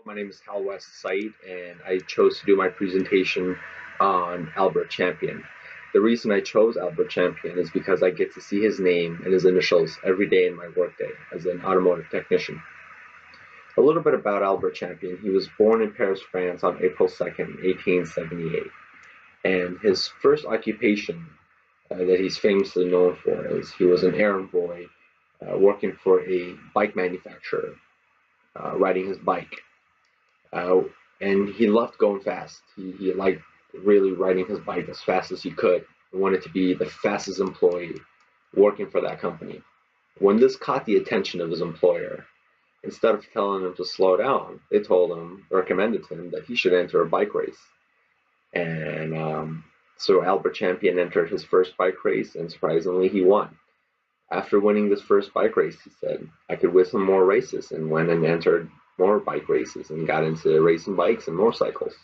My name is Hal West Said, and I chose to do my presentation on Albert Champion. The reason I chose Albert Champion is because I get to see his name and his initials every day in my workday as an automotive technician. A little bit about Albert Champion. He was born in Paris, France on April 2nd, 1878. And his first occupation that he's famously known for is he was an errand boy working for a bike manufacturer, riding his bike. Uh, and he loved going fast. He liked really riding his bike as fast as he could. He wanted to be the fastest employee working for that company. When this caught the attention of his employer, instead of telling him to slow down, they recommended to him that he should enter a bike race. And so Albert Champion entered his first bike race, and surprisingly, he won. After winning this first bike race, he said, I could win some more races, and went and entered more bike races and got into racing bikes and motorcycles.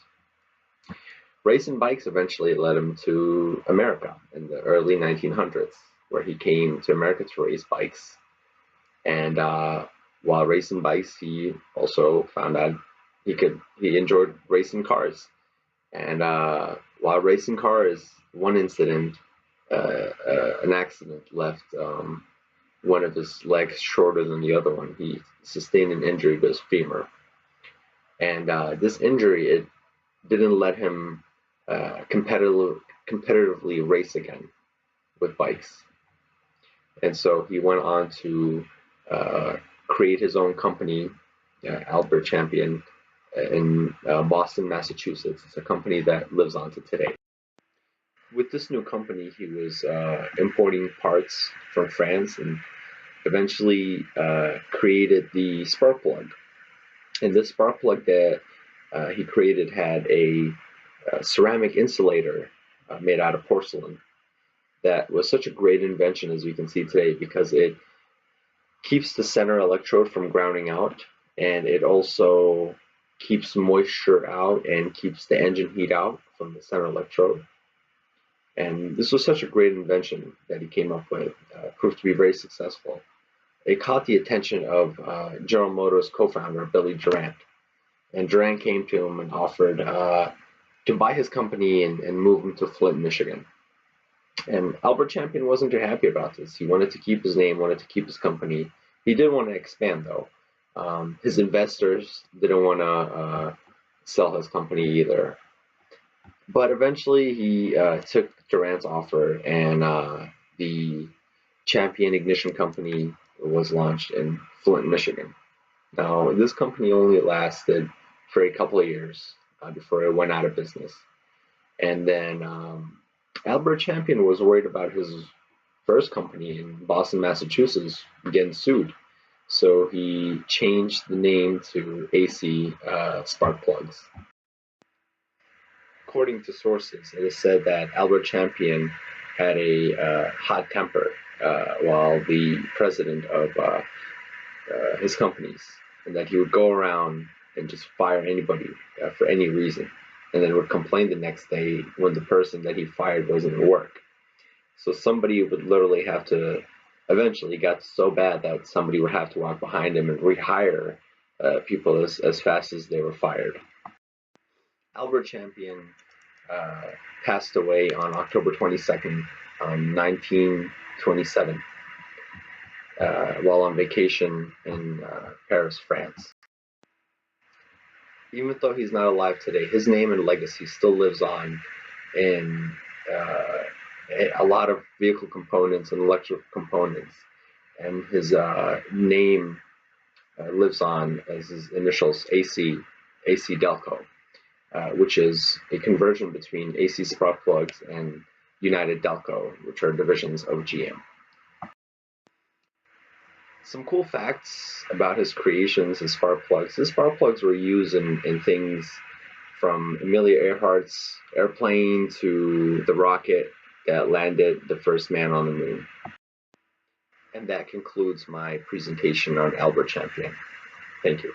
Racing bikes eventually led him to America in the early 1900s, where he came to America to race bikes. And while racing bikes, he also found out he enjoyed racing cars. And while racing cars, one incident, an accident left one of his legs shorter than the other one. He sustained an injury to his femur, and this injury it didn't let him competitively race again with bikes. And so he went on to create his own company, Albert Champion, in Boston, Massachusetts. It's a company that lives on to today. With this new company, he was importing parts from France and eventually created the spark plug. And this spark plug that he created had a ceramic insulator made out of porcelain that was such a great invention, as you can see today, because it keeps the center electrode from grounding out, and it also keeps moisture out and keeps the engine heat out from the center electrode. And this was such a great invention that he came up with, proved to be very successful. It caught the attention of General Motors co-founder Billy Durant. And Durant came to him and offered to buy his company and move him to Flint, Michigan. And Albert Champion wasn't too happy about this. He wanted to keep his name, wanted to keep his company. He did want to expand, though. His investors didn't want to sell his company either. But eventually he took Durant's offer, and the Champion Ignition Company was launched in Flint, Michigan. Now, this company only lasted for a couple of years before it went out of business. And then Albert Champion was worried about his first company in Boston, Massachusetts getting sued. So he changed the name to AC Spark Plugs. According to sources, it is said that Albert Champion had a hot temper while the president of his companies, and that he would go around and just fire anybody for any reason, and then would complain the next day when the person that he fired wasn't at work. So somebody would literally have to, eventually got so bad that somebody would have to walk behind him and rehire people as fast as they were fired. Albert Champion passed away on October 22nd, 1927, while on vacation in Paris, France. Even though he's not alive today, his name and legacy still lives on in a lot of vehicle components and electrical components, and his name lives on as his initials, AC Delco. Which is a conversion between AC Spark Plugs and United Delco, which are divisions of GM. Some cool facts about his creations, his spark plugs. His spark plugs were used in things from Amelia Earhart's airplane to the rocket that landed the first man on the moon. And that concludes my presentation on Albert Champion. Thank you.